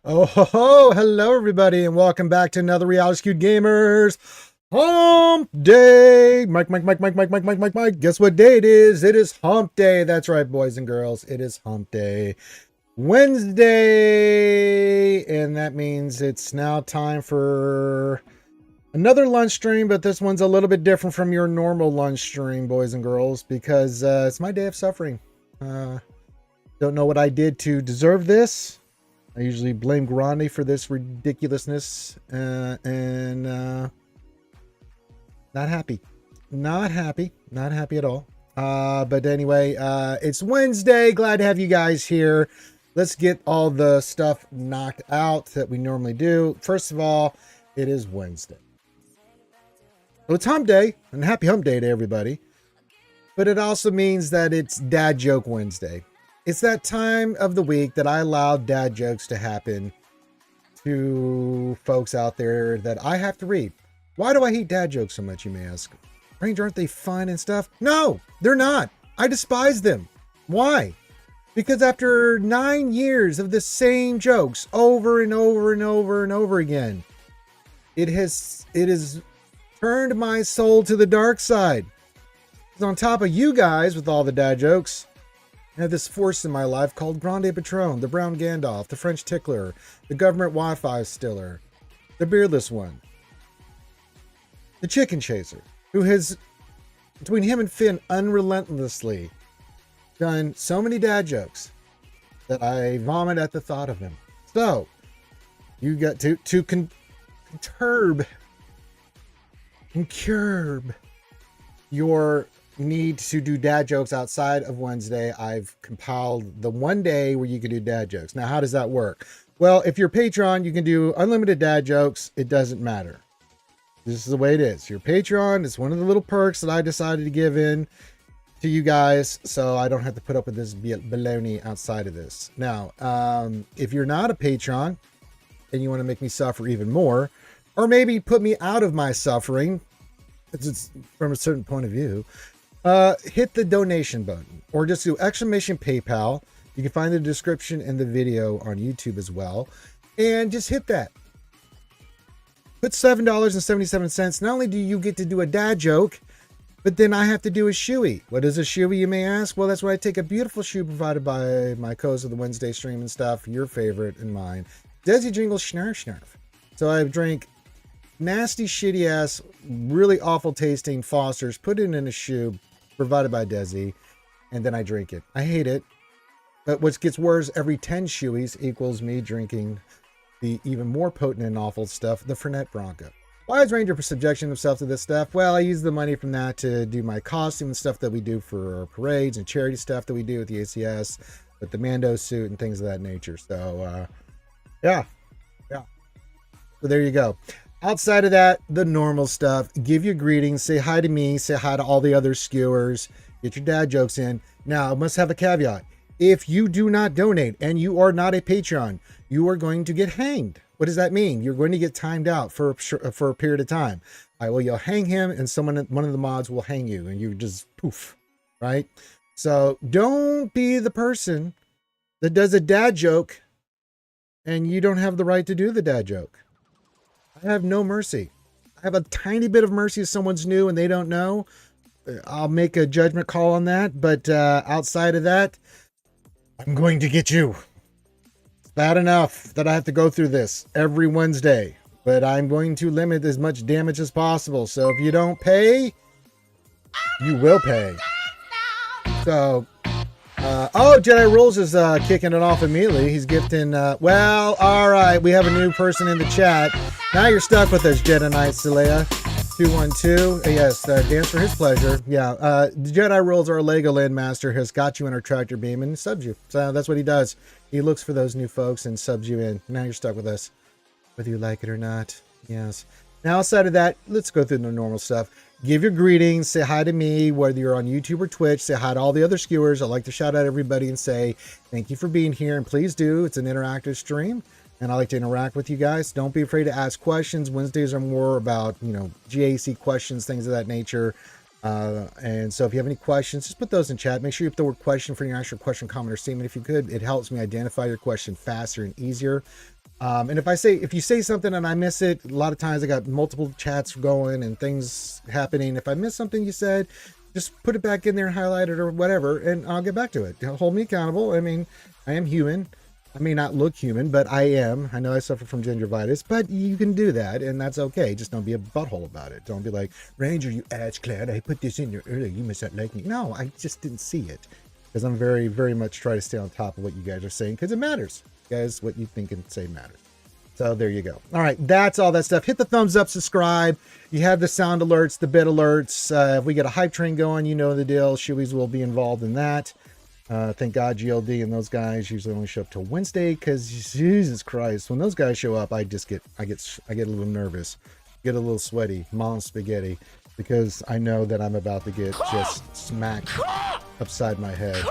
Oh, ho, ho. Hello, everybody, and welcome back to another Reality SWGOH Gamers Hump Day. Mike. Guess what day it is? It is Hump Day. That's right, boys and girls. It is Hump Day. Wednesday, and that means it's now time for another lunch stream, but this one's a little bit different from your normal lunch stream, boys and girls, because it's my day of suffering. Don't know what I did to deserve this. I usually blame Grande for this ridiculousness, and not happy at all. But anyway, it's Wednesday. Glad to have you guys here. Let's get all the stuff knocked out that we normally do. First of all, it is Wednesday. So it's Hump Day, and happy Hump Day to everybody. But it also means that it's Dad Joke Wednesday. It's that time of the week that I allow dad jokes to happen to folks out there that I have to read. Why do I hate dad jokes so much, you may ask? Ranger, aren't they fun and stuff? No, they're not. I despise them. Why? Because after 9 years of the same jokes over and over and over and over again, it has turned my soul to the dark side. Because on top of you guys with all the dad jokes, I have this force in my life called Grande Patron, the Brown Gandalf, the French Tickler, the Government Wi-Fi Stiller, the Beardless One, the Chicken Chaser, who has, between him and Finn, unrelentlessly done so many dad jokes that I vomit at the thought of him. So, you got to curb your need to do dad jokes outside of Wednesday. I've compiled the one day where you can do dad jokes. Now, how does that work? Well, if you're Patreon, you can do unlimited dad jokes. It doesn't matter. This is the way it is. Your Patreon is one of the little perks that I decided to give in to you guys, so I don't have to put up with this baloney outside of this. Now, if you're not a Patreon and you want to make me suffer even more, or maybe put me out of my suffering, it's from a certain point of view, hit the donation button or just do exclamation PayPal. You can find the description in the video on YouTube as well. And just hit that. Put $7.77. Not only do you get to do a dad joke, but then I have to do a shoey. What is a shoey, you may ask? Well, that's where I take a beautiful shoe provided by my co-host of the Wednesday stream and stuff, your favorite and mine, Desi Jingle Schnarf. So I drink nasty, shitty ass, really awful tasting Foster's, put it in a shoe provided by Desi, and then I drink it. I hate it, but what gets worse, every 10 shoeys equals me drinking the even more potent and awful stuff, the Fernet Bronco. Why is Ranger subjecting himself to this stuff? Well, I use the money from that to do my costume and stuff that we do for our parades and charity stuff that we do with the ACS, with the Mando suit and things of that nature. So, yeah. So there you go. Outside of that, the normal stuff. Give your greetings. Say hi to me. Say hi to all the other skewers. Get your dad jokes in. Now, I must have a caveat. If you do not donate and you are not a Patreon, you are going to get hanged. What does that mean? You're going to get timed out for a period of time. You'll hang him, and one of the mods will hang you, and you just poof, right? So don't be the person that does a dad joke, and you don't have the right to do the dad joke. I have no mercy. I have a tiny bit of mercy if someone's new and they don't know. I'll make a judgment call on that. But outside of that, I'm going to get you. It's bad enough that I have to go through this every Wednesday. But I'm going to limit as much damage as possible. So if you don't pay, you will pay. So... Jedi Rules is kicking it off immediately. He's gifting, well, all right, we have a new person in the chat. Now you're stuck with us, Jedi Knight Celea 212. Yes, dance for his pleasure. Yeah, the Jedi Rules, our Legoland master, has got you in our tractor beam and subs you. So that's what he does. He looks for those new folks and subs you in. Now you're stuck with us, whether you like it or not. Yes. Now, outside of that, let's go through the normal stuff. Give your greetings, say hi to me, whether you're on YouTube or Twitch, say hi to all the other skewers. I like to shout out everybody and say thank you for being here, and please do. It's an interactive stream, and I like to interact with you guys. Don't be afraid to ask questions. Wednesdays are more about, GAC questions, things of that nature. And so if you have any questions, just put those in chat. Make sure you put the word question for your actual question, comment, or statement. If you could, it helps me identify your question faster and easier. And if you say something and I miss it, a lot of times I got multiple chats going and things happening. If I miss something you said, just put it back in there and highlight it or whatever, and I'll get back to it. Hold me accountable. I mean, I am human. I may not look human, but I am. I know I suffer from gingivitis, but you can do that, and that's okay. Just don't be a butthole about it. Don't be like, Ranger, you ass clown, I put this in there earlier. You must not like me. No, I just didn't see it. Because I'm very, very much trying to stay on top of what you guys are saying, because it matters. Guys, what you think and say matters. So there you go. All right, that's all that stuff. Hit the thumbs up, subscribe. You have the sound alerts, the bit alerts. If we get a hype train going, you know the deal. Shoeys will be involved in that. Thank God GLD and those guys usually only show up till Wednesday, because Jesus Christ, when those guys show up, I get a little nervous, get a little sweaty, mom spaghetti, because I know that I'm about to get just smacked upside my head.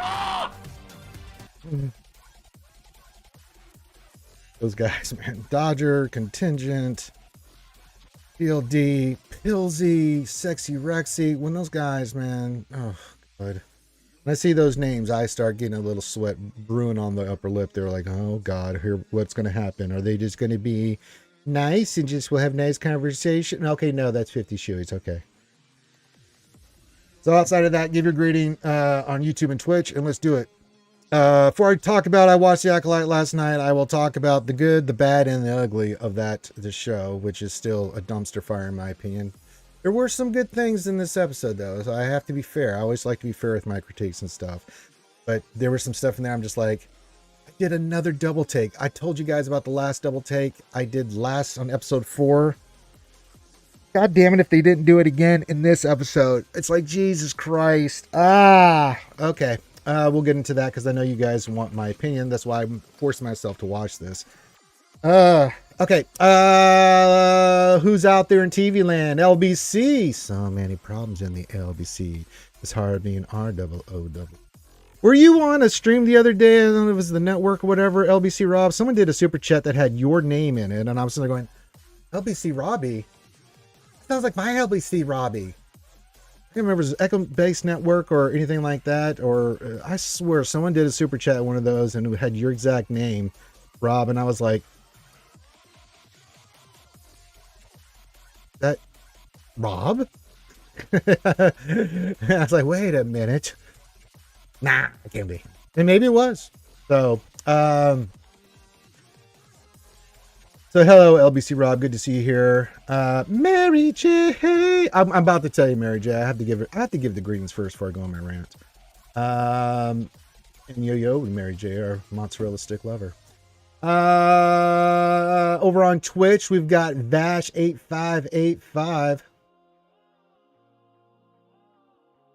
Those guys, man. Dodger, Contingent, PLD, Pilsy, Sexy Rexy. When those guys, man, oh, God. When I see those names, I start getting a little sweat brewing on the upper lip. They're like, oh, God, here, what's going to happen? Are they just going to be nice and just we'll have nice conversation? Okay, no, that's 50 Shoeys. Okay. So outside of that, give your greeting on YouTube and Twitch, and let's do it. Before I talk about I watched The Acolyte last night, I will talk about the good, the bad, and the ugly of the show, which is still a dumpster fire in my opinion. There were some good things in this episode, though, so I have to be fair. I always like to be fair with my critiques and stuff. But there was some stuff in there I'm just like, I did another double take. I told you guys about the last double take I did last on episode 4. God damn it if they didn't do it again in this episode. It's like, Jesus Christ. Okay. We'll get into that because I know you guys want my opinion. That's why I'm forcing myself to watch this. Okay. Who's out there in TV land? LBC. So many problems in the LBC. It's hard being ROOW. Were you on a stream the other day? I don't know if it was the network or whatever. LBC Rob. Someone did a super chat that had your name in it. And I was sitting there going, LBC Robbie? Sounds like my LBC Robbie. I can't remember if it was Echo-based network or anything like that, or I swear someone did a super chat one of those and it had your exact name, Rob, and I was like, that Rob? I was like, wait a minute. Nah, it can't be. And maybe it was. So hello, LBC Rob. Good to see you here. Mary J. I'm about to tell you, Mary J. I have to give the greetings first before I go on my rant. And Yo-Yo and Mary J. are mozzarella stick lover. Over on Twitch, we've got Vash8585.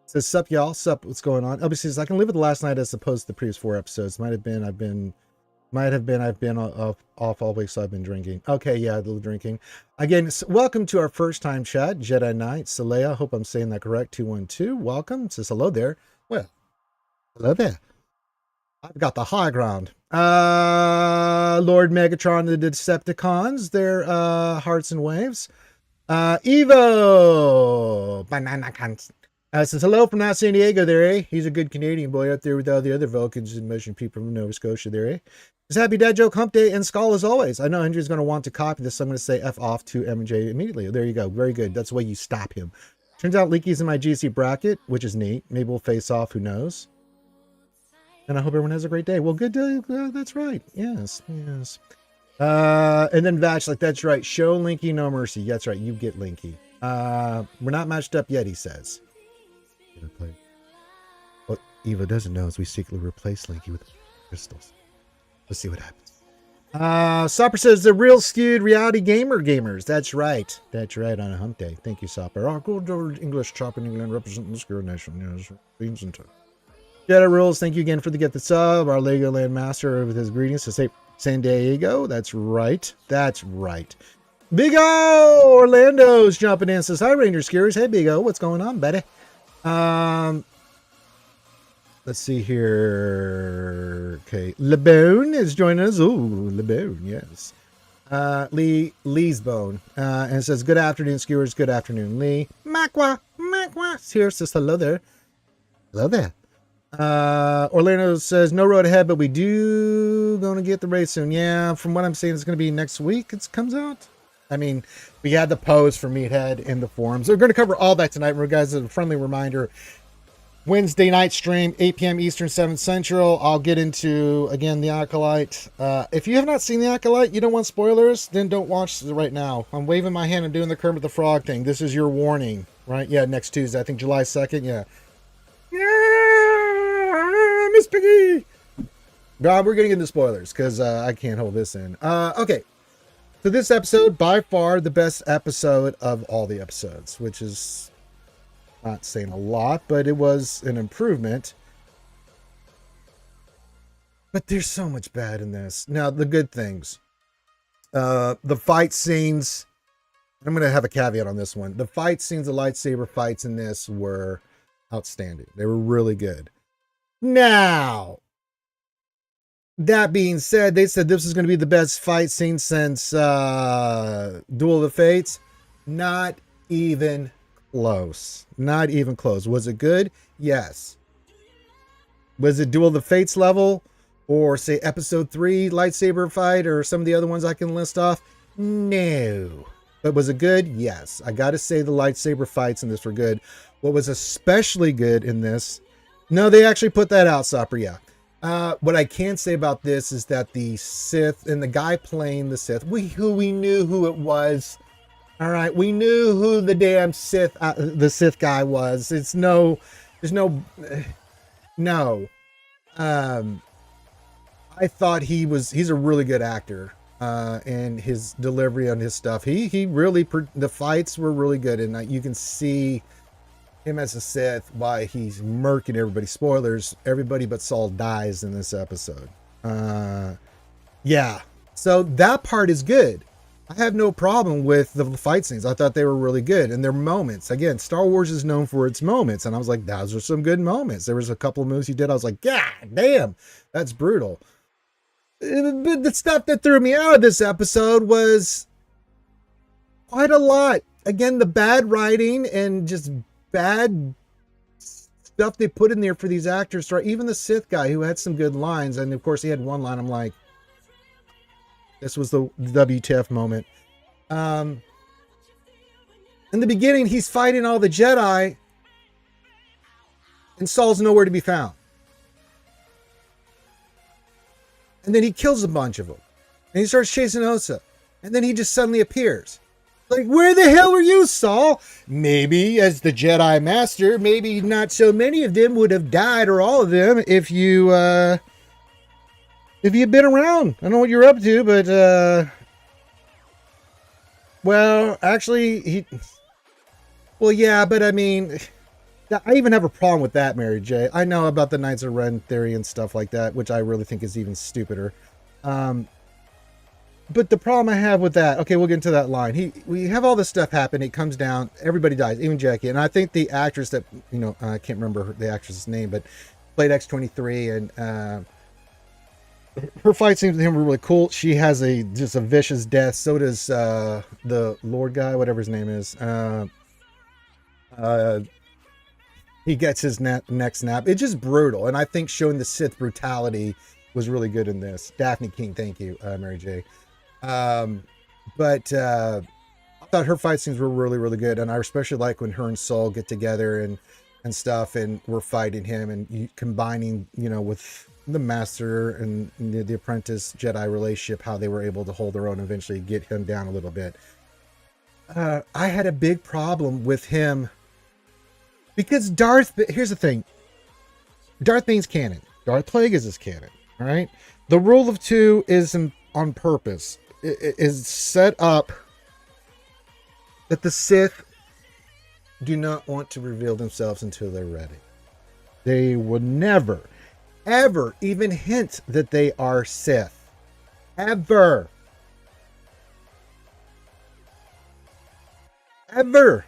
Says, sup, y'all. Sup, what's going on? LBC says, I can live with last night as opposed to the previous 4 episodes. I've been off all week, so I've been drinking. Okay, yeah, a little drinking. Again, welcome to our first time chat, Jedi Knight, Saleya. Hope I'm saying that correct. 212. Welcome. Says hello there. Well, hello there. I've got the high ground. Lord Megatron, the Decepticons, their hearts and waves. Evo Banana Cans. Says hello from not San Diego there, eh? He's a good Canadian boy up there with all the other Vulcans and Motion people from Nova Scotia there, eh? It's Happy Dad Joke, Hump Day, and Skull as always. I know Andrew's going to want to copy this, so I'm going to say F off to M&J immediately. There you go. Very good. That's the way you stop him. Turns out Leaky's in my GC bracket, which is neat. Maybe we'll face off. Who knows? And I hope everyone has a great day. Well, good day. That's right. Yes. Yes. And then Vash, like, that's right. Show Linky no mercy. That's right. You get Linky. We're not matched up yet, he says. What Eva doesn't know is we secretly replace Linky with crystals. Let's see what happens. Sopper says the real skewed reality gamers. That's right. That's right on a hump day. Thank you, Sopper. Our good English chop in England representing the Square Nation. Yes, beans and Jedi Rules. Thank you again for the get the sub. Our Legoland Master with his greetings to say San Diego. That's right. That's right. Big O Orlando's jumping in. Says hi, Ranger Skiers. Hey, Big O. What's going on, buddy? Let's see here. Okay, LeBone is joining us. Ooh, LeBone, yes. Lee's Bone. And it says, good afternoon, skewers. Good afternoon, Lee. Makwa here says hello there. Hello there. Orlando says no road ahead, but we do gonna get the race soon. Yeah, from what I'm saying, it's gonna be next week. It comes out. I mean, we had the post for Meathead in the forums. We're gonna cover all that tonight. Guys, as a friendly reminder, Wednesday night stream, 8 p.m. Eastern, 7 Central. I'll get into, again, the Acolyte. If you have not seen the Acolyte, you don't want spoilers, then don't watch it right now. I'm waving my hand and doing the Kermit the Frog thing. This is your warning, right? Yeah, next Tuesday. I think July 2nd. Yeah. Yeah, Miss Piggy. God, we're getting into spoilers because I can't hold this in. Okay. So this episode, by far the best episode of all the episodes, which is not saying a lot, but it was an improvement. But there's so much bad in this. Now, the good things. The fight scenes. I'm going to have a caveat on this one. The fight scenes, the lightsaber fights in this were outstanding. They were really good. Now, that being said, they said this is going to be the best fight scene since Duel of the Fates. Not even close. Not even close. Was it good? Yes. Was it Duel of the Fates level? Or say episode 3 lightsaber fight or some of the other ones I can list off? No. But was it good? Yes. I got to say the lightsaber fights in this were good. What was especially good in this... No, they actually put that out, Sopper, yeah. What I can say about this is that the Sith and the guy playing the Sith, we knew who it was. All right, we knew who the damn Sith, the Sith guy was. There's no. I thought he's a really good actor, and his delivery on his stuff. He really, the fights were really good, and you can see him as a Sith, why he's murking everybody. Spoilers, everybody but Saul dies in this episode. Yeah, so that part is good. I have no problem with the fight scenes. I thought they were really good. And their moments. Again, Star Wars is known for its moments. And I was like, those are some good moments. There was a couple of moves he did. I was like, God damn, that's brutal. But the stuff that threw me out of this episode was quite a lot. Again, the bad writing and just bad stuff they put in there for these actors. Even the Sith guy who had some good lines. And of course, he had one line. I'm like, this was the WTF moment. In the beginning, he's fighting all the Jedi, and Saul's nowhere to be found. And then he kills a bunch of them. And he starts chasing Osa. And then he just suddenly appears. Like, where the hell were you, Saul? Maybe, as the Jedi Master, maybe not so many of them would have died, or all of them, if you'd been around. I don't know what you're up to, but, well, actually, well, yeah, but I mean, I even have a problem with that, Mary J. I know about the Knights of Ren theory and stuff like that, which I really think is even stupider. But the problem I have with that, okay, we'll get into that line. We have all this stuff happen. It comes down, everybody dies, even Jackie. And I think the actress that, I can't remember the actress's name, but played X-23, and, her fight scenes with him were really cool. She has just a vicious death. So does the Lord guy, whatever his name is. He gets his neck snapped. It's just brutal. And I think showing the Sith brutality was really good in this. Daphne King, thank you, Mary J. But I thought her fight scenes were really, really good. And I especially like when her and Saul get together and stuff, and we're fighting him and combining, with the master and the apprentice Jedi relationship, how they were able to hold their own and eventually get him down a little bit. I had a big problem with him because here's the thing. Darth Bane's canon. Darth Plagueis is canon. All right. The rule of two is on purpose. It is set up that the Sith do not want to reveal themselves until they're ready. They would never, ever even hint that they are Sith. Ever. Ever.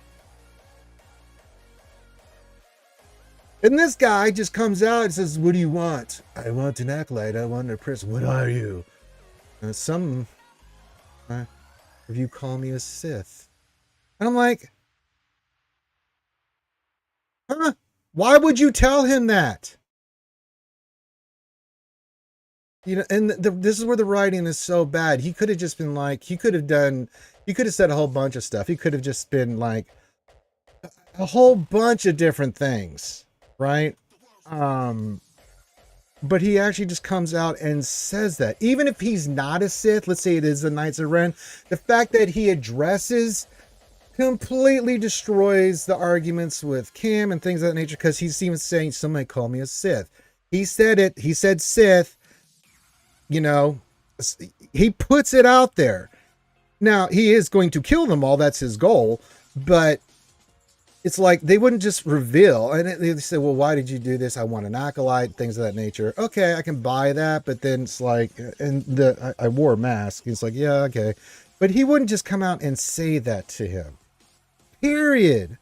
And this guy just comes out and says, what do you want? I want an acolyte. I want a priest. What are you? If you call me a Sith. And I'm like, huh? Why would you tell him that? You know, and this is where the writing is so bad. He could have just been like, he could have said a whole bunch of stuff. He could have just been like a whole bunch of different things, right? Um, but he actually just comes out and says that. Even if he's not a Sith, let's say it is the Knights of Ren, the fact that he addresses completely destroys the arguments with Kim and things of that nature, because he's even saying, somebody call me a Sith. He said it. He said Sith. You know, he puts it out there. Now, he is going to kill them all. That's his goal. But it's like they wouldn't just reveal. And they say, well, why did you do this? I want an acolyte, things of that nature. Okay, I can buy that. But then it's like, and I wore a mask. It's like, yeah, okay. But he wouldn't just come out and say that to him. Period.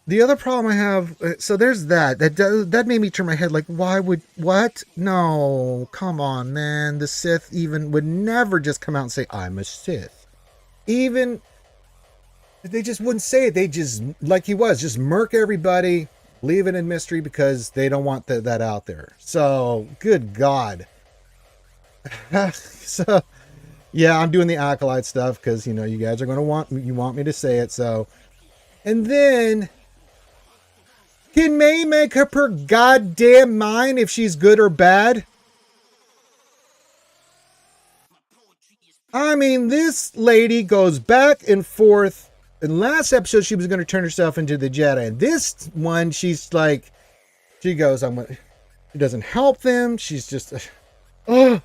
The other problem I have, so there's that made me turn my head like, what? No, come on, man. The Sith even would never just come out and say, I'm a Sith. Even, they just wouldn't say it. They just, like he was, just murk everybody, leave it in mystery because they don't want that out there. So, good God. So, yeah, I'm doing the acolyte stuff because, you know, you guys are going to want me to say it. So, and then, can May make up her goddamn mind if she's good or bad? I mean, this lady goes back and forth. In last episode, she was going to turn herself into the Jedi. And this one, she's like, she goes, she doesn't help them. She's just, oh.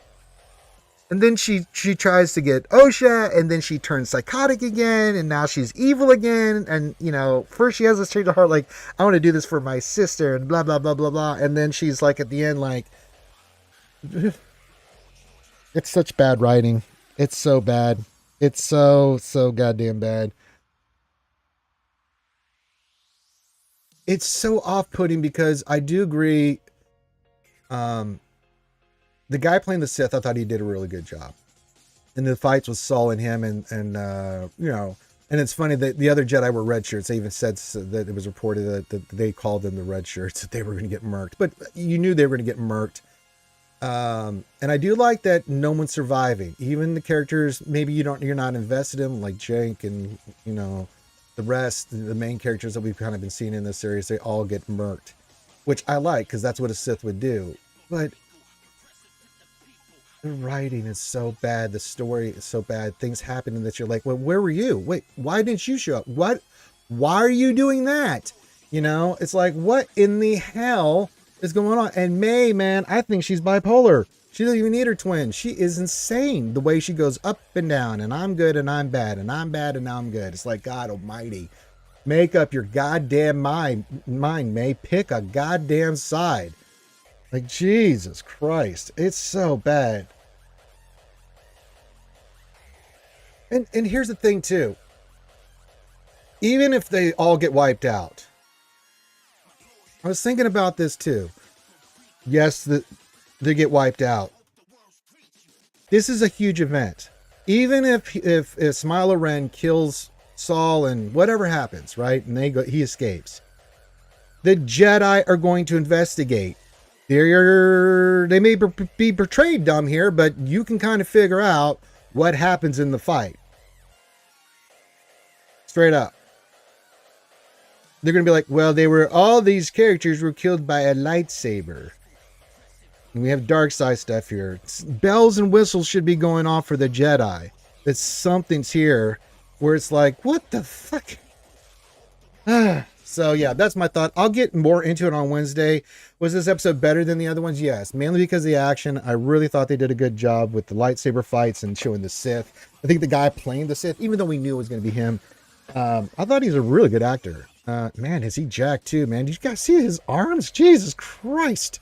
And then she tries to get Osha, and then she turns psychotic again, and now she's evil again. And, you know, first she has this change of heart, like, I want to do this for my sister, and blah, blah, blah, blah, blah. And then she's like, at the end, like, it's such bad writing. It's so bad. It's so goddamn bad. It's so off-putting because I do agree, the guy playing the Sith, I thought he did a really good job. And the fights with Saul and him and you know, and it's funny that the other Jedi were red shirts. They even said that it was reported that they called them the red shirts, that they were going to get murked. But you knew they were going to get murked. And I do like that no one's surviving. Even the characters, maybe you're not invested in, like Jake and, you know, the rest, the main characters that we've kind of been seeing in this series, they all get murked. Which I like, because that's what a Sith would do. But the writing is so bad. The story is so bad. Things happen that you're like, well, where were you? Wait, why didn't you show up? Why are you doing that? You know, it's like, what in the hell is going on? And May, man, I think she's bipolar. She doesn't even need her twin. She is insane. The way she goes up and down, and I'm good and I'm bad, and I'm bad and now I'm good. It's like, God almighty. Make up your goddamn mind, May. Pick a goddamn side. Like, Jesus Christ. It's so bad. And here's the thing, too. Even if they all get wiped out, I was thinking about this, too. Yes, they get wiped out. This is a huge event. Even if Smiler Ren kills Saul and whatever happens, right? And he escapes. The Jedi are going to investigate. They may be portrayed dumb here, but you can kind of figure out what happens in the fight. Straight up. They're going to be like, well, all these characters were killed by a lightsaber. And we have dark side stuff here. Bells and whistles should be going off for the Jedi. That something's here where it's like, what the fuck? So yeah, that's my thought. I'll get more into it on Wednesday. Was this episode better than the other ones? Yes, mainly because of the action. I really thought they did a good job with the lightsaber fights and showing the Sith. I think the guy playing the Sith, even though we knew it was going to be him, I thought he's a really good actor. Man, is he jacked too, man? Did you guys see his arms? Jesus Christ.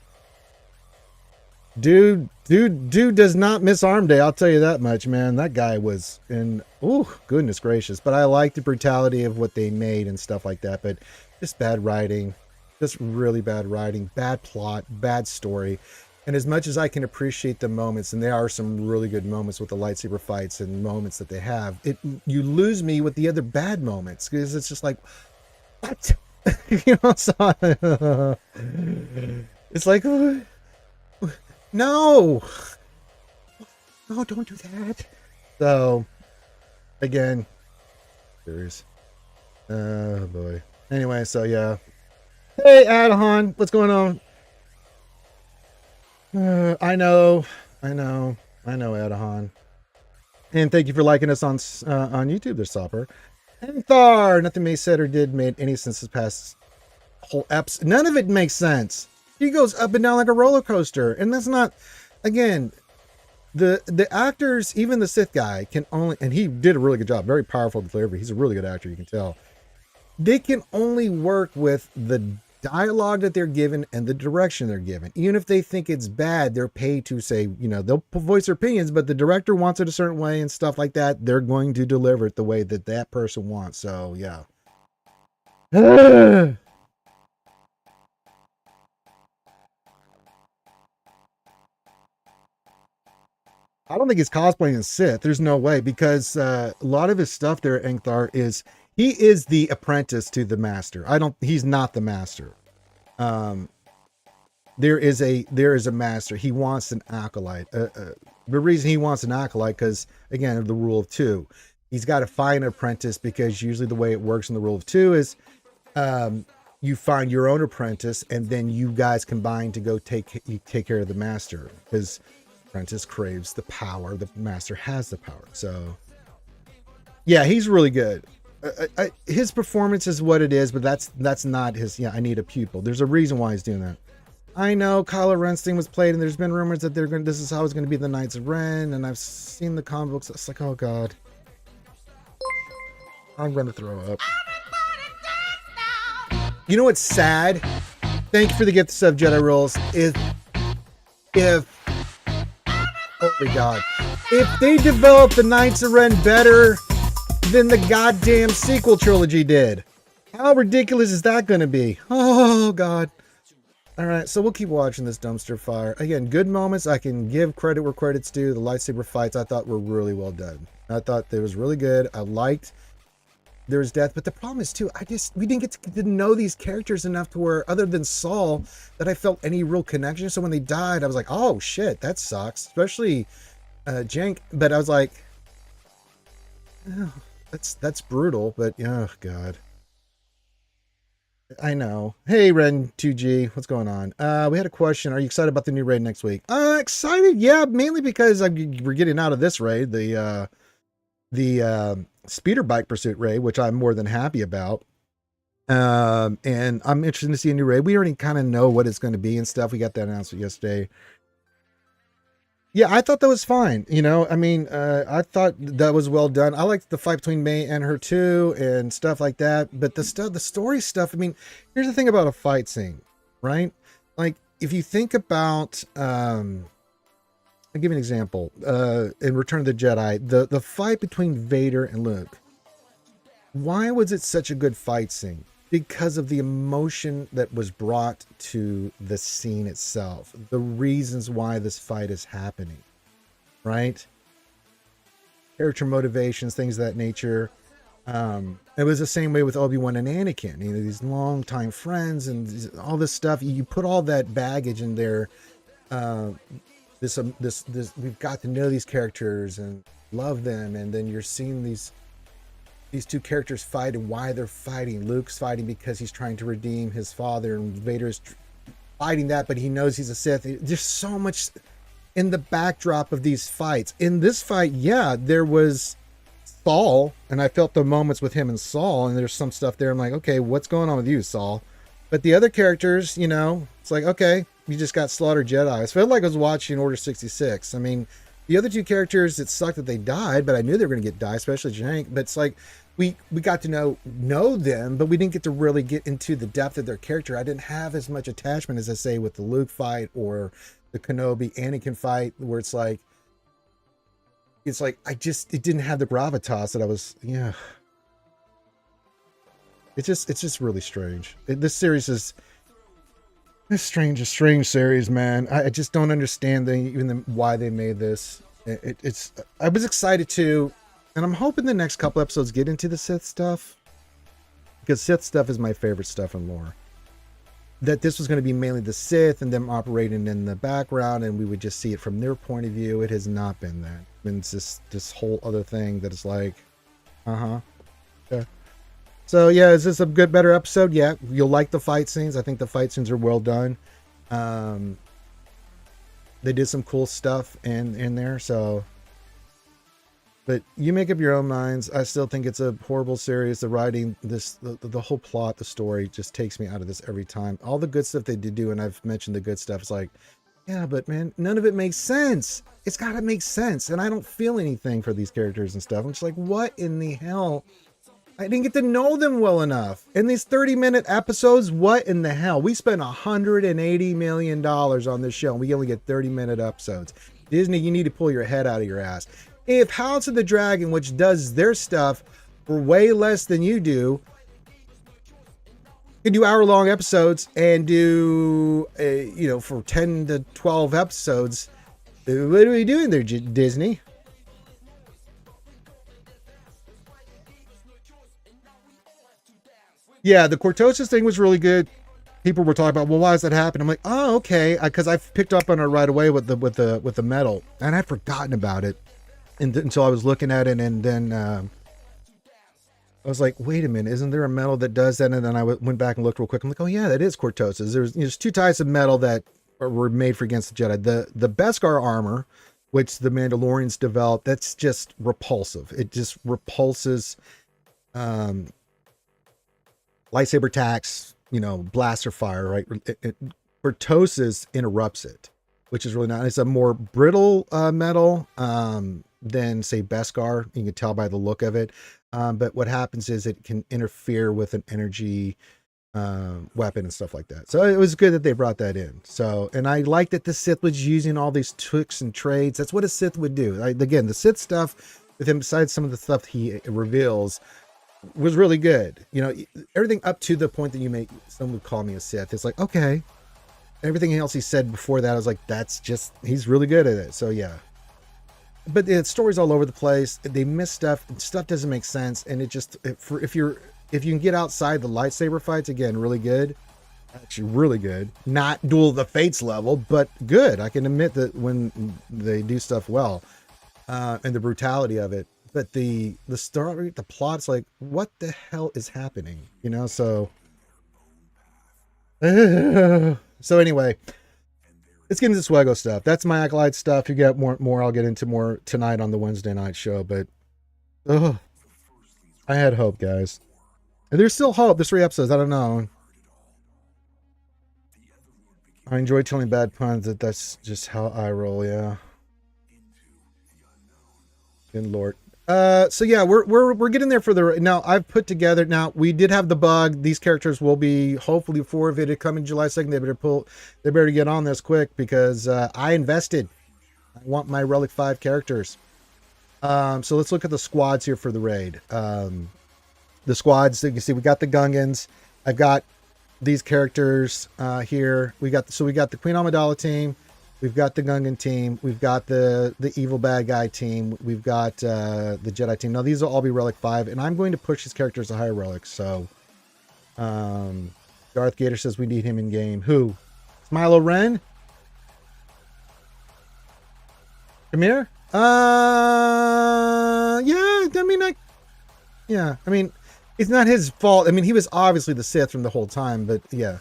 Dude does not miss arm day. I'll tell you that much, man. That guy was in, oh, goodness gracious. But I like the brutality of what they made and stuff like that. But just bad writing, just really bad writing, bad plot, bad story. And as much as I can appreciate the moments, and there are some really good moments with the lightsaber fights and moments that they have, you lose me with the other bad moments because it's just like, what? You know, so, it's like, No, no, don't do that. So, again, serious. Oh boy. Anyway, so yeah. Hey, Adahan, what's going on? I know, Adahan. And thank you for liking us on YouTube, there, Sopper. And Thar, nothing May said or did made any sense this past whole episode. None of it makes sense. He goes up and down like a roller coaster, and that's not. Again, the actors, even the Sith guy, can only, and he did a really good job, very powerful delivery. He's a really good actor, you can tell. They can only work with the dialogue that they're given and the direction they're given. Even if they think it's bad, they're paid to say, you know, they'll voice their opinions, but the director wants it a certain way and stuff like that. They're going to deliver it the way that that person wants. So, yeah. I don't think he's cosplaying as Sith. There's no way, because a lot of his stuff there, Engthar, is he is the apprentice to the master. He's not the master. There is a master. He wants an acolyte. The reason he wants an acolyte, because again, of the rule of two, he's got to find an apprentice, because usually the way it works in the rule of two is, you find your own apprentice, and then you guys combine to go take care of the master, because apprentice craves the power. The master has the power. So yeah, he's really good. His performance is what it is, but that's not his. Yeah, I need a pupil. There's a reason why he's doing that. I know Kylo Ren's thing was played, and there's been rumors that this is how it's going to be the Knights of Ren, and I've seen the comic books. It's like, oh god, I'm going to throw up. You know what's sad? Thank you for the gift of Jedi Rolls. Holy god, if they developed the Knights of Ren better than the goddamn sequel trilogy did, how ridiculous is that going to be? Oh god. All right, so we'll keep watching this dumpster fire. Again, good moments. I can give credit where credit's due. The lightsaber fights I thought were really well done. I thought it was really good. I liked there was death, but the problem is too, we didn't get to know these characters enough to where, other than Saul, that I felt any real connection. So when they died, I was like, oh shit, that sucks. Especially Jank. But I was like, oh, that's brutal. But oh god. I know. Hey, Ren2G, what's going on? We had a question. Are you excited about the new raid next week? Excited, yeah, mainly because we're getting out of this raid, the speeder bike pursuit raid, which I'm more than happy about. And I'm interested to see a new raid. We already kind of know what it's going to be and stuff. We got that announcement yesterday. Yeah, I thought that was fine. You know, I mean, I thought that was well done. I liked the fight between May and her too, and stuff like that. But the story stuff. I mean, here's the thing about a fight scene, right? Like, if you think about, I'll give you an example. In Return of the Jedi, the fight between Vader and Luke. Why was it such a good fight scene? Because of the emotion that was brought to the scene itself, the reasons why this fight is happening, right? Character motivations, things of that nature. It was the same way with Obi-Wan and Anakin. You know, these longtime friends and all this stuff. You put all that baggage in there. This we've got to know these characters and love them, and then you're seeing these two characters fight and why they're fighting. Luke's fighting because he's trying to redeem his father, and Vader's fighting that, but he knows he's a Sith. There's so much in the backdrop of these fights. In this fight, yeah, there was Saul, and I felt the moments with him and Saul, and there's some stuff there. I'm like, okay, what's going on with you, Saul? But the other characters, you know, it's like, okay, you just got slaughtered Jedi. It felt like I was watching Order 66. I mean, the other two characters, it sucked that they died, but I knew they were going to die, especially Jank. But it's like, we got to know them, but we didn't get to really get into the depth of their character. I didn't have as much attachment as I say with the Luke fight or the Kenobi Anakin fight, where it's like it didn't have the gravitas that I was. Yeah, it's just really strange. This series is a strange series, man. I just don't understand why they made this. I was excited to. And I'm hoping the next couple episodes get into the Sith stuff, because Sith stuff is my favorite stuff in lore. that this was going to be mainly the Sith and them operating in the background, and we would just see it from their point of view. It has not been that. It's just this whole other thing that is like, yeah. So yeah, is this a good, better episode? Yeah, you'll like the fight scenes. I think the fight scenes are well done. They did some cool stuff in there. So, but you make up your own minds. I still think it's a horrible series. The writing, the whole plot, the story just takes me out of this every time. All the good stuff they did do, and I've mentioned the good stuff. It's like, yeah, but man, none of it makes sense. It's got to make sense, and I don't feel anything for these characters and stuff. I'm just like, what in the hell? I didn't get to know them well enough. In these 30-minute episodes, what in the hell? We spent $180 million on this show, and we only get 30-minute episodes. Disney, you need to pull your head out of your ass. If House of the Dragon, which does their stuff for way less than you do, can do hour-long episodes and do, for 10 to 12 episodes, what are we doing there, Disney? Yeah, the Cortosis thing was really good. People were talking about, well, why does that happen? I'm like, oh, okay, because I picked up on it right away with the metal, and I'd forgotten about it until I was looking at it, and then I was like, wait a minute, isn't there a metal that does that? And then I went back and looked real quick. I'm like, oh yeah, that is Cortosis. There's two types of metal that were made for against the Jedi. The Beskar armor, which the Mandalorians developed, that's just repulsive. It just repulses lightsaber attacks, blaster fire, right? Cortosis interrupts it, which is really nice. It's a more brittle metal than, say, Beskar. You can tell by the look of it. But what happens is it can interfere with an energy weapon and stuff like that. So it was good that they brought that in. So, and I like that the Sith was using all these tricks and trades. That's what a Sith would do. Again, the Sith stuff with him, besides some of the stuff he reveals, was really good. Everything up to the point that someone would call me a Sith. It's like, okay. Everything else he said before that, I was like, he's really good at it. So yeah. But the story's all over the place. They miss stuff. Stuff doesn't make sense. And it just, if you can get outside the lightsaber fights, again, really good. Actually, really good. Not Duel of the Fates level, but good. I can admit that when they do stuff well, and the brutality of it. But the story, the plot's like, what the hell is happening? So anyway, let's get into SWGOH stuff. That's my Acolyte stuff. You get more I'll get into more tonight on the Wednesday night show. But I had hope, guys. And there's still hope. There's 3 episodes. I don't know. I enjoy telling bad puns. That's just how I roll, yeah. Good Lord. So yeah, we're getting there for the, now I've put together, now we did have the bug. These characters will be, hopefully before it coming July 2nd, they better get on this quick, because I invested. I want my Relic 5 characters. So let's look at the squads here for the raid. The squads, you can see we got the Gungans. I've got these characters here. We got the Queen Amidala team. We've got the Gungan team. We've got the evil bad guy team. We've got the Jedi team. Now, these will all be Relic 5, and I'm going to push these characters to higher relics. So, Darth Gator says we need him in game. Who? Smilo Ren? Come here? Yeah, I mean, it's not his fault. I mean, he was obviously the Sith from the whole time, but yeah.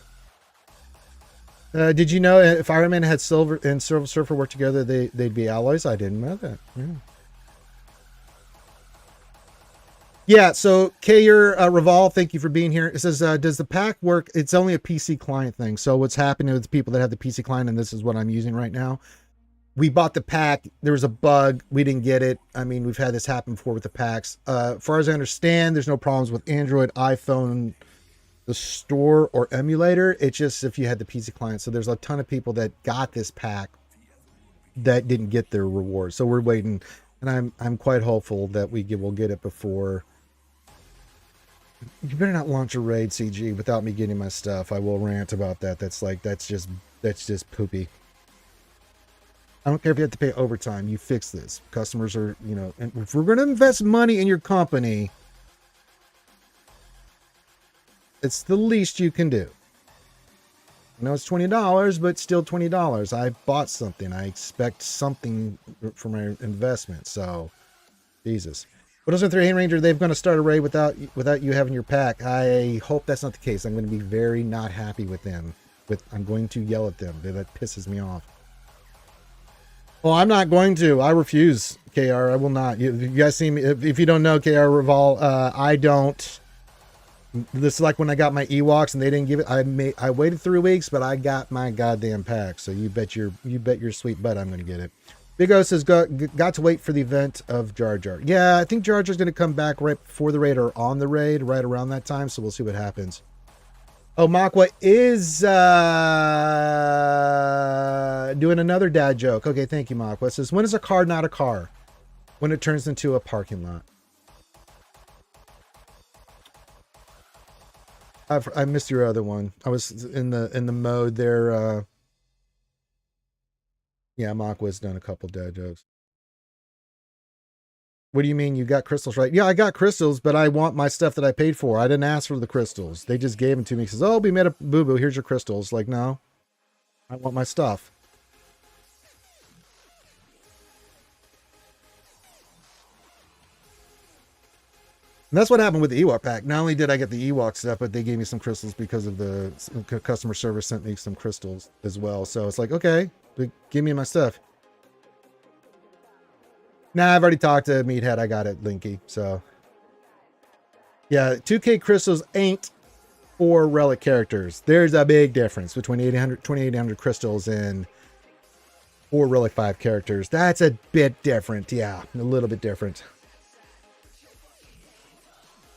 Did you know if Iron Man had Silver and Silver Surfer work together, they'd be alloys? I didn't know that. Yeah, so Kayer Revolve, thank you for being here. It says, does the pack work? It's only a PC client thing. So what's happening with people that have the PC client, and this is what I'm using right now. We bought the pack. There was a bug. We didn't get it. I mean, we've had this happen before with the packs. As far as I understand, there's no problems with Android, iPhone, the store, or emulator. It's just if you had the PC client. So there's a ton of people that got this pack that didn't get their reward. So we're waiting, and I'm quite hopeful that we'll get it before. You better not launch a raid, CG, without me getting my stuff. I will rant about that. That's just poopy. I don't care if you have to pay overtime. You fix this. Customers are, and if we're going to invest money in your company, it's the least you can do. I know it's $20, but still $20. I bought something. I expect something for my investment. So, Jesus. What is with 3 Hand Ranger? They're going to start a raid without you having your pack. I hope that's not the case. I'm going to be very not happy with them. I'm going to yell at them. That pisses me off. Oh, I'm not going to. I refuse, KR. I will not. You guys see me. If you don't know, KR Reval, I don't. This is like when I got my Ewoks and they didn't give it. I waited 3 weeks, but I got my goddamn pack. So you bet your sweet butt I'm going to get it. Big O says got to wait for the event of Jar Jar. Yeah, I think Jar Jar's going to come back right before the raid or on the raid, right around that time. So we'll see what happens. Oh, Makwa is doing another dad joke. Okay, thank you, Makwa. It says, when is a car not a car? When it turns into a parking lot. I missed your other one. I was in the mode there. Yeah, Makwa's done a couple dad jokes. What do you mean you got crystals, right? Yeah, I got crystals, but I want my stuff that I paid for. I didn't ask for the crystals. They just gave them to me. He says, oh, we made a boo-boo. Here's your crystals. Like, no, I want my stuff. And that's what happened with the Ewok pack. Not only did I get the Ewok stuff, but they gave me some crystals because of the customer service sent me some crystals as well. So it's like, okay, give me my stuff. Nah, I've already talked to Meathead. I got it, Linky. So, yeah, 2K crystals ain't for relic characters. There's a big difference between 2,800 crystals and 4 relic 5 characters. That's a bit different. Yeah, a little bit different.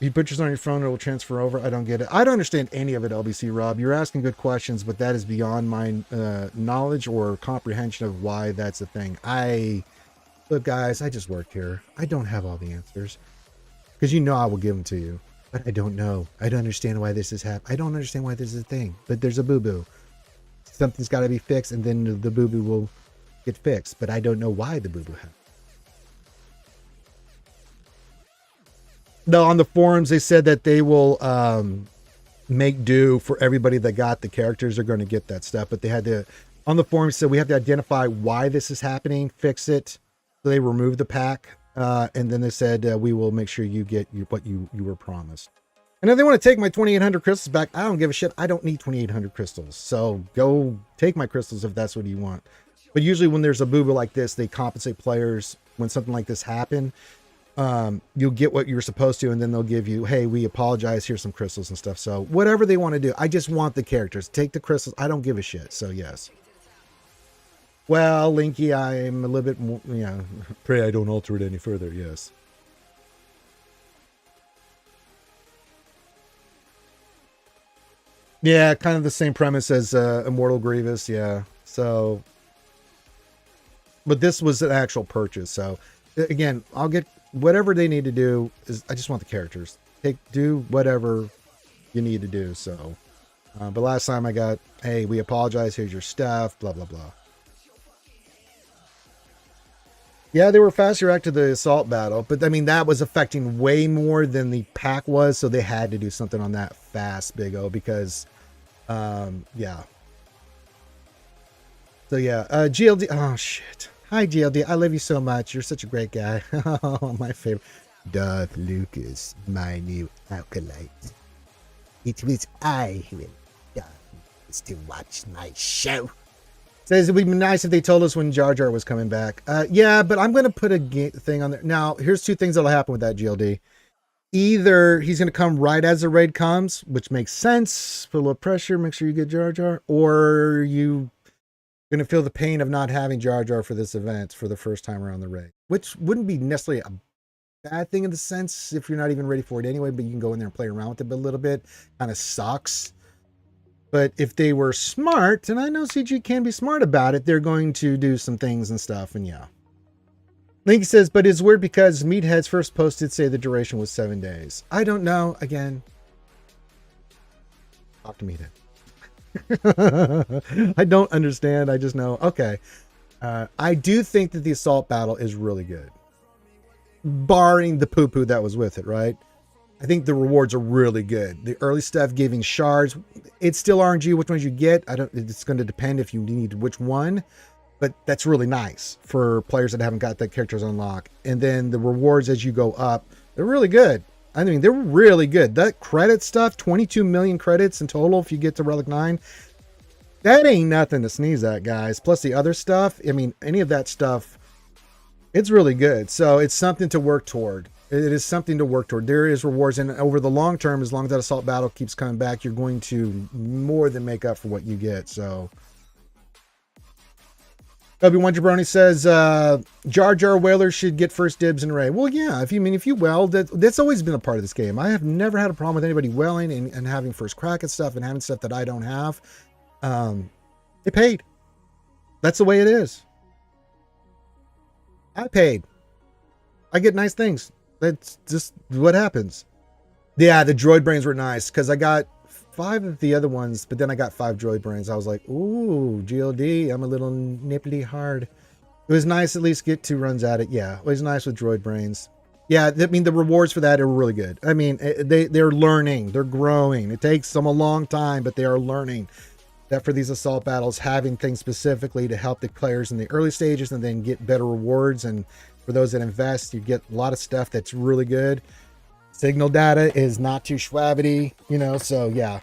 You put yours on your phone, it will transfer over. I don't get it. I don't understand any of it, LBC Rob. You're asking good questions, but that is beyond my knowledge or comprehension of why that's a thing. Look, guys, I just work here. I don't have all the answers. Because you know I will give them to you. But I don't know. I don't understand why this is happening. I don't understand why this is a thing. But there's a boo-boo. Something's got to be fixed, and then the boo-boo will get fixed. But I don't know why the boo-boo happened. No, on the forums, they said that they will make do for everybody that got the characters are going to get that stuff. But they had to, on the forums, said we have to identify why this is happening, fix it. So they removed the pack, and then they said, we will make sure you get what you were promised. And if they want to take my 2,800 crystals back, I don't give a shit. I don't need 2,800 crystals. So go take my crystals if that's what you want. But usually when there's a boo-boo like this, they compensate players when something like this happens. You'll get what you're supposed to, and then they'll give you, hey, we apologize, here's some crystals and stuff. So whatever they want to do, I just want the characters. Take the crystals. I don't give a shit. So yes. Well, Linky, I'm a little bit more, yeah, pray I don't alter it any further. Yes. Yeah, kind of the same premise as Immortal Grievous. Yeah. So, but this was an actual purchase. So again, I'll get whatever they need to do. I just want the characters. Do whatever you need to do. So, but last time I got, hey, we apologize. Here's your stuff. Blah blah blah. Yeah, they were fast react to the assault battle, but I mean that was affecting way more than the pack was, so they had to do something on that fast, Big O, because, yeah. So yeah, GLD. Oh shit. Hi GLD, I love you so much. You're such a great guy. Oh, my favorite. Darth Lucas, my new acolyte. It was I who Darth to watch my show. Says it would be nice if they told us when Jar Jar was coming back. Yeah, but I'm going to put a thing on there. Now, here's 2 things that'll happen with that, GLD. Either he's going to come right as the raid comes, which makes sense. Put a little pressure, make sure you get Jar Jar. Or you going to feel the pain of not having Jar Jar for this event for the first time around the raid. Which wouldn't be necessarily a bad thing in the sense if you're not even ready for it anyway, but you can go in there and play around with it a little bit. Kind of sucks. But if they were smart, and I know CG can be smart about it, they're going to do some things and stuff, and yeah. Link says, but it's weird because Meatheads first posted say the duration was 7 days. I don't know. Again, talk to Meathead. I don't understand. I just know. Okay. I do think that the assault battle is really good. Barring the poo-poo that was with it, right? I think the rewards are really good. The early stuff giving shards. It's still RNG which ones you get. It's going to depend if you need which one, but that's really nice for players that haven't got the characters unlocked. And then the rewards as you go up, they're really good. I mean, they're really good. That credit stuff, 22 million credits in total if you get to Relic 9. That ain't nothing to sneeze at, guys. Plus the other stuff, I mean, any of that stuff, it's really good. So it's something to work toward. It is something to work toward. There is rewards, and over the long term, as long as that assault battle keeps coming back, you're going to more than make up for what you get. So Obi-Wan Jabroni says Jar Jar Whaler should get first dibs in Ray. Well, yeah, if you whale, that's always been a part of this game. I have never had a problem with anybody whaling and having first crack at stuff and having stuff that I don't have. They paid. That's the way it is. I paid. I get nice things. That's just what happens. Yeah, the droid brains were nice because I got 5 of the other ones, but then I got 5 droid brains. I was like, ooh, GLD, I'm a little nipply hard. It was nice at least get 2 runs at it. Yeah, it was nice with droid brains. Yeah, I mean, the rewards for that are really good. I mean, they're learning. They're growing. It takes them a long time, but they are learning that for these assault battles, having things specifically to help the players in the early stages and then get better rewards. And for those that invest, you get a lot of stuff that's really good. Signal data is not too schwabbity, you know, so yeah.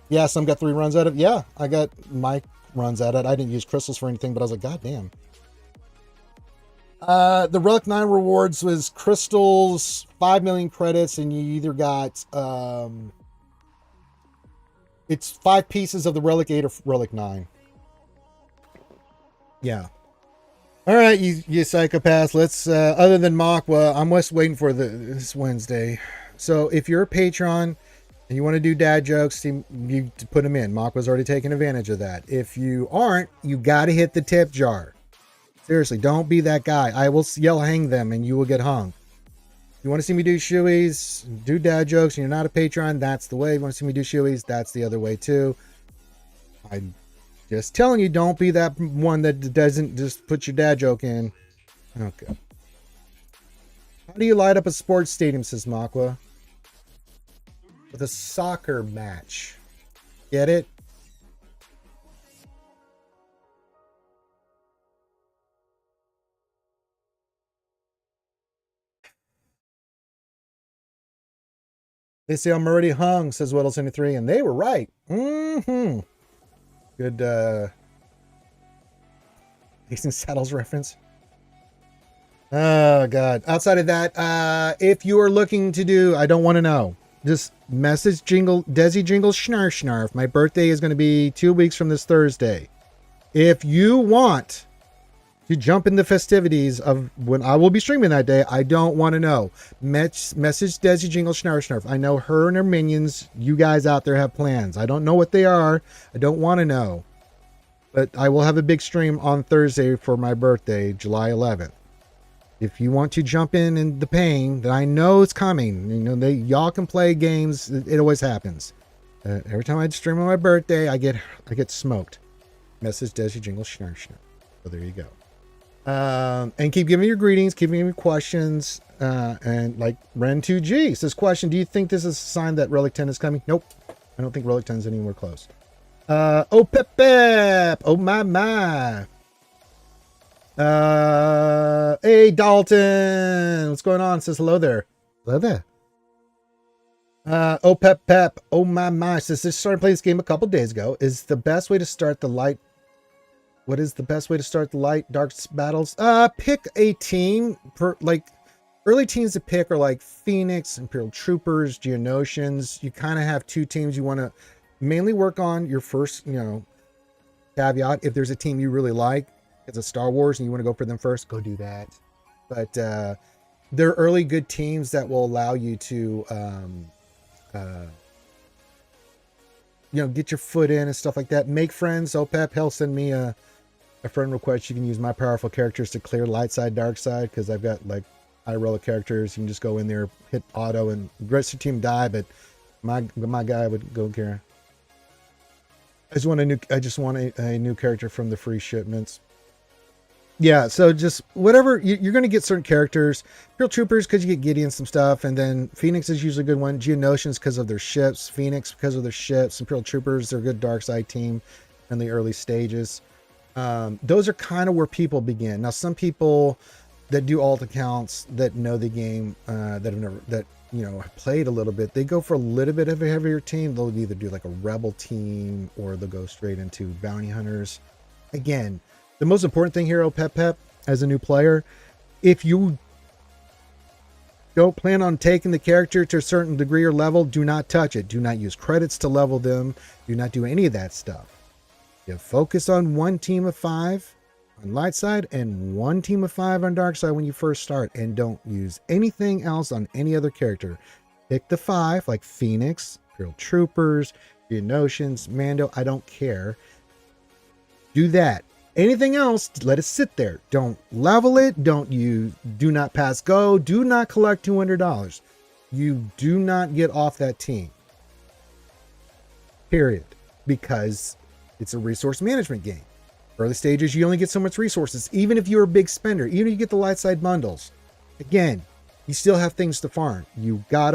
Yeah, some got 3 runs at it. Yeah, I got my runs at it. I didn't use crystals for anything, but I was like, God damn. The Relic 9 rewards was crystals, 5 million credits, and you either got it's 5 pieces of the Relic 8 or Relic 9. Yeah. All right, you psychopaths. Let's other than Makwa, I'm just waiting for this Wednesday. So if you're a patron and you want to do dad jokes, you put them in. Makwa's already taken advantage of that. If you aren't, you got to hit the tip jar. Seriously, don't be that guy. I will yell hang them and you will get hung. You want to see me do shoeies, do dad jokes, and you're not a patron, that's the way. You want to see me do shoeies, that's the other way too. I'm just telling you, don't be that one that doesn't just put your dad joke in. Okay. How do you light up a sports stadium, says Makwa? With a soccer match. Get it? They say I'm already hung, says Weddle73, and they were right. Mm-hmm. Good Racing Saddles reference. Oh god. Outside of that, if you are looking to do, I don't want to know. Just message Desi Jingle Schnarf. My birthday is going to be 2 weeks from this Thursday. If you want to jump in the festivities of when I will be streaming that day, I don't want to know. Message Desi Jingle Schnarf. I know her and her minions, you guys out there have plans. I don't know what they are. I don't want to know. But I will have a big stream on Thursday for my birthday, July 11th. If you want to jump in the pain that I know is coming, you know, y'all can play games. It always happens. Every time I stream on my birthday, I get smoked. Message Desi Jingle Schnarf. So there you go. And keep giving your greetings, keep giving your questions. And like Ren2G says, question, do you think this is a sign that Relic 10 is coming? Nope. I don't think Relic 10 is anywhere close. Oh pep pep. Oh my. Hey Dalton, what's going on? Says hello there. Hello there. Oh pep pep. Oh my. Says just started playing this game a couple days ago. Is the best way to start the light? What is the best way to start the light dark battles? Pick a team. Like early teams to pick are like Phoenix, Imperial Troopers, Geonosians. You kind of have 2 teams you want to mainly work on. Your first, you know, caveat, if there's a team you really like, it's a Star Wars and you want to go for them first, go do that. But they're early good teams that will allow you to you know, get your foot in and stuff like that. Make friends. OPEP, hell, send me a friend request. You can use my powerful characters to clear light side, dark side, because I've got like high relic characters. You can just go in there, hit auto, and the rest of the team die, but my guy would go care. I just want a new character from the free shipments. Yeah, so just whatever you're going to get certain characters. Imperial Troopers because you get Gideon some stuff, and then Phoenix is usually a good one. Geonosians because of their ships. Phoenix because of their ships. Imperial Troopers, they're a good dark side team in the early stages. Those are kind of where people begin. Now, some people that do alt accounts that know the game, that have never have played a little bit, they go for a little bit of a heavier team. They'll either do like a rebel team or they'll go straight into bounty hunters. Again, the most important thing here, Pep, as a new player, if you don't plan on taking the character to a certain degree or level, do not touch it. Do not use credits to level them. Do not do any of that stuff. You focus on one team of 5 on light side and one team of 5 on dark side when you first start, and don't use anything else on any other character. Pick the 5 like Phoenix, Imperial Troopers, Geonosians, Mando, I don't care. Do that. Anything else, let it sit there. Don't level it. Do not pass go. Do not collect $200. You do not get off that team. Period. Because it's a resource management game. Early stages, you only get so much resources. Even if you're a big spender, even if you get the light side bundles, again, you still have things to farm. You gotta